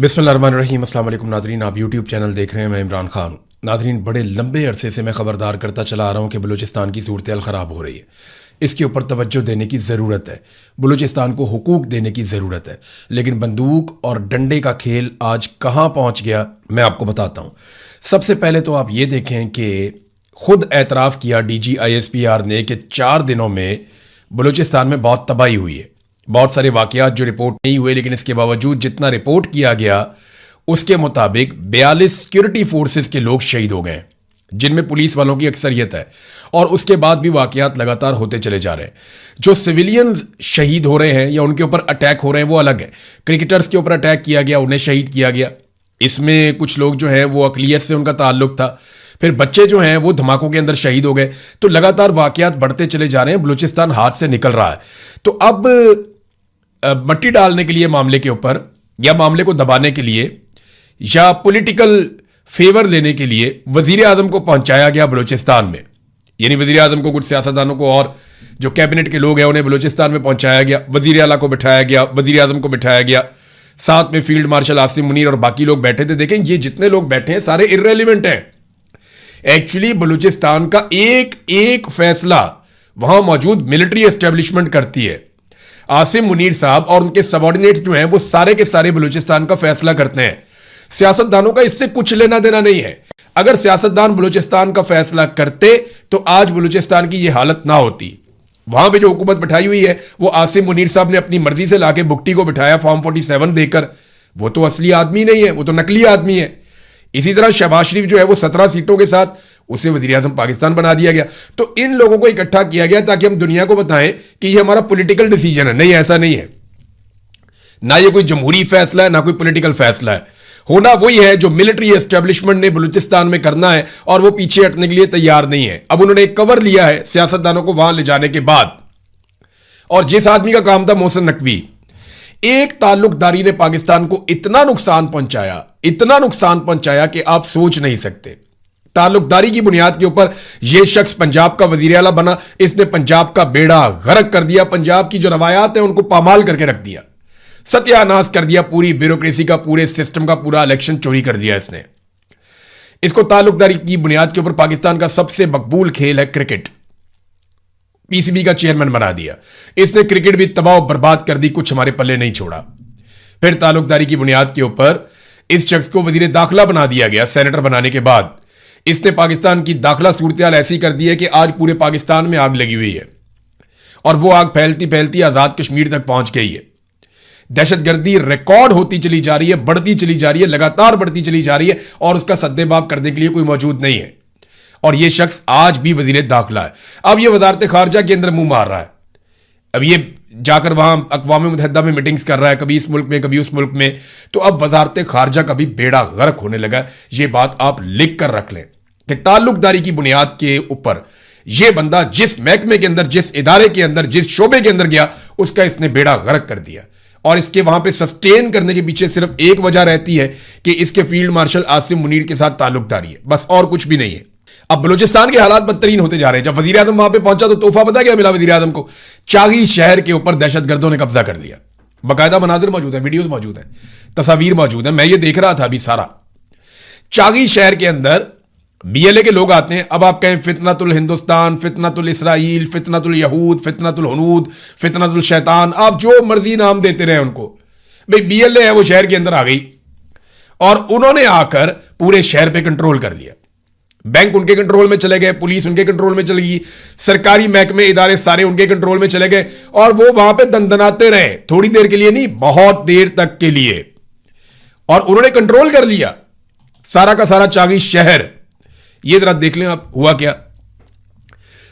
बिस्मिल्लाहिर्रहमानिर्रहीम। अस्सलाम वालेकुम नादरीन, आप यूट्यूब चैनल देख रहे हैं। मैं इमरान खान। नादरीन, बड़े लंबे अरसे से मैं ख़बरदार करता चला आ रहा हूँ कि बलूचिस्तान की सूरत ख़राब हो रही है। इसके ऊपर तवज्जो देने की ज़रूरत है। बलूचिस्तान को हुकूक देने की ज़रूरत है। लेकिन बंदूक और डंडे का खेल आज कहाँ पहुँच गया, मैं आपको बताता हूँ। सबसे पहले तो आप ये देखें कि खुद एतराफ़ किया DGISPR ने कि 4 दिनों में बलूचिस्तान में बहुत तबाही हुई है। बहुत सारे वाक़यात जो रिपोर्ट नहीं हुए, लेकिन इसके बावजूद जितना रिपोर्ट किया गया उसके मुताबिक 42 सिक्योरिटी फोर्सेस के लोग शहीद हो गए, जिनमें पुलिस वालों की अक्सरियत है। और उसके बाद भी वाक़यात लगातार होते चले जा रहे हैं। जो सिविलियंस शहीद हो रहे हैं या उनके ऊपर अटैक हो रहे हैं वो अलग है। क्रिकेटर्स के ऊपर अटैक किया गया, उन्हें शहीद किया गया। इसमें कुछ लोग जो हैं वो अक़लियत से उनका ताल्लुक था। फिर बच्चे जो हैं वो धमाकों के अंदर शहीद हो गए। तो लगातार वाक़यात बढ़ते चले जा रहे हैं। बलूचिस्तान हाथ से निकल रहा है। तो अब मट्टी डालने के लिए मामले के ऊपर, या मामले को दबाने के लिए, या पॉलिटिकल फेवर लेने के लिए वजीर आजम को पहुंचाया गया बलूचिस्तान में। यानी वजीर आजम को, कुछ सियासतदानों को और जो कैबिनेट के लोग हैं उन्हें बलूचिस्तान में पहुंचाया गया। वजीर आला को बिठाया गया, वजीर आजम को बिठाया गया, साथ में फील्ड मार्शल आसिम मुनीर और बाकी लोग बैठे थे। देखें, ये जितने लोग बैठे हैं सारे इर्रेलिवेंट हैं। एक्चुअली बलूचिस्तान का एक एक फैसला वहां मौजूद मिलिट्री एस्टेब्लिशमेंट करती है। आसिम मुनीर साहब और उनके सबॉर्डिनेट्स जो हैं वो सारे के सारे बलूचिस्तान का फैसला करते हैं। सियासतदानों का इससे कुछ लेना देना नहीं है। अगर सियासतदान बलूचिस्तान का फैसला करते तो आज बलूचिस्तान की यह हालत ना होती। वहां पे जो हुकूमत बिठाई हुई है वो आसिम मुनीर साहब ने अपनी मर्जी से लाके बुकटी को बिठाया फॉर्म 47 देकर। वो तो असली आदमी नहीं है, वो तो नकली आदमी है। इसी तरह शहबाज शरीफ जो है वो 17 सीटों के साथ उसे वज़ीर आज़म पाकिस्तान बना दिया गया। तो इन लोगों को इकट्ठा किया गया ताकि हम दुनिया को बताएं कि ये हमारा पॉलिटिकल डिसीजन है। नहीं, ऐसा नहीं है। ना ये कोई जमहूरी फैसला है, ना कोई पॉलिटिकल फैसला है। होना वही है जो मिलिट्री एस्टेब्लिशमेंट ने बलूचिस्तान में करना है, और वो पीछे हटने के लिए तैयार नहीं है। अब उन्होंने एक कवर लिया है सियासतदानों को वहां ले जाने के बाद, और जिस आदमी का काम था मोहसिन नकवी, एक ताल्लुकदारी ने पाकिस्तान को इतना नुकसान पहुंचाया कि आप सोच नहीं सकते। ताल्लुकदारी की बुनियाद के ऊपर यह शख्स पंजाब का वजीर आला बना। इसने पंजाब का बेड़ा गर्क कर दिया। पंजाब की जो रवायात है उनको पामाल करके रख दिया। सत्यानाश कर दिया पूरी ब्यूरोक्रेसी का, पूरे सिस्टम का। पूरा इलेक्शन चोरी कर दिया इसने। इसको ताल्लुकदारी की बुनियाद के ऊपर पाकिस्तान का सबसे मकबूल खेल है क्रिकेट। PCB का चेयरमैन बना दिया इसने। क्रिकेट भी तबाह बर्बाद कर दी, कुछ हमारे पल्ले नहीं छोड़ा। फिर ताल्लुकदारी की बुनियाद के ऊपर इस शख्स को वजीर दाखिला बना दिया गया। सेनेटर बनाने के बाद इसने पाकिस्तान की दाखिला सूरत ऐसी कर दी है कि आज पूरे पाकिस्तान में आग लगी हुई है, और वो आग फैलती फैलती आजाद कश्मीर तक पहुंच गई है। दहशतगर्दी रिकॉर्ड होती चली जा रही है, बढ़ती चली जा रही है, लगातार बढ़ती चली जा रही है, और उसका सद्देबाब करने के लिए कोई मौजूद नहीं है। और यह शख्स आज भी वजीर दाखिला है। अब यह वजारत खारजा के अंदर मुंह मार रहा है। अब ये जाकर वहां अक़वाम मुत्तहिदा में मीटिंग्स कर रहा है, कभी इस मुल्क में कभी उस मुल्क में। तो अब वजारत खारजा का भी बेड़ा गर्क होने लगा। ये बात आप लिख कर रख लें कि ताल्लुकदारी की बुनियाद के ऊपर यह बंदा जिस महकमे के अंदर, जिस इदारे के अंदर, जिस शोबे के अंदर गया, उसका इसने बेड़ा गर्क कर दिया। और इसके वहां पे सस्टेन करने के पीछे सिर्फ एक वजह रहती है कि इसके फील्ड मार्शल आसिम मुनीर के साथ ताल्लुकदारी है, बस, और कुछ भी नहीं है। अब बलूचिस्तान के हालात बदतरीन होते जा रहे हैं। जब वजीर आजम वहां पे पहुंचा तो तोहफा पता क्या मिला वजीर आजम को? चागी शहर के ऊपर दहशतगर्दों ने कब्जा कर लिया। बाकायदा मनाजिर मौजूद है, वीडियोज मौजूद है, तस्वीर मौजूद है। मैं ये देख रहा था अभी सारा। चागी शहर के अंदर BLA के लोग आते हैं। अब आप कहें फितनतुल हिंदुस्तान, फितनतुल इसराइल, फितनतुल यहूद, फितनतुल हुनूद, फितनतुल शैतान, आप जो मर्जी नाम देते रहे उनको। भाई BLA है वो शहर के अंदर आ गई, और उन्होंने आकर पूरे शहर पे कंट्रोल कर लिया। बैंक उनके कंट्रोल में चले गए, पुलिस उनके कंट्रोल में चली गई, सरकारी महकमे इदारे सारे उनके कंट्रोल में चले गए, और वो वहां पे दंदनाते रहे। थोड़ी देर के लिए नहीं, बहुत देर तक के लिए। और उन्होंने कंट्रोल कर लिया सारा का सारा चागी शहर। ये जरा देख लें आप हुआ क्या।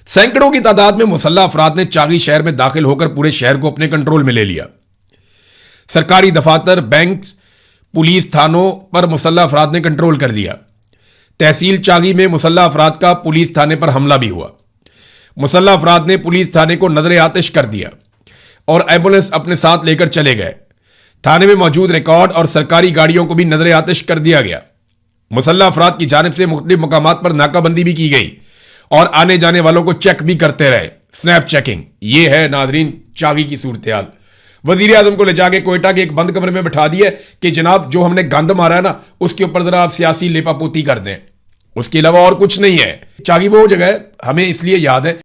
सैकड़ों की तादाद में मुसल्लह अफराद ने चागी शहर में दाखिल होकर पूरे शहर को अपने कंट्रोल में ले लिया। सरकारी दफातर, बैंक, पुलिस, थानों पर मुसल्लह अफराद ने कंट्रोल कर दिया। तहसील चागी में मुसल्लह अफराद का पुलिस थाने पर हमला भी हुआ। मुसल्लह अफराद ने पुलिस थाने को नजर आतिश कर दिया और एम्बुलेंस अपने साथ लेकर चले गए। थाने में मौजूद रिकॉर्ड और सरकारी गाड़ियों को भी नजर आतिश कर दिया गया। मुसल्लह अफराद की जानिब से मुख्तलिफ मकामात पर नाकाबंदी भी की गई और आने जाने वालों को चेक भी करते रहे। Snap checking. ये है नाजरीन चागी की सूरत हाल। वजीर आजम को ले जाके कोयटा के एक बंद कमरे में बैठा दिया कि जनाब जो हमने गंद मारा है ना उसके ऊपर जरा आप सियासी लेपापोती कर दें, उसके अलावा और कुछ नहीं है। चागी वो जगह हमें इसलिए याद है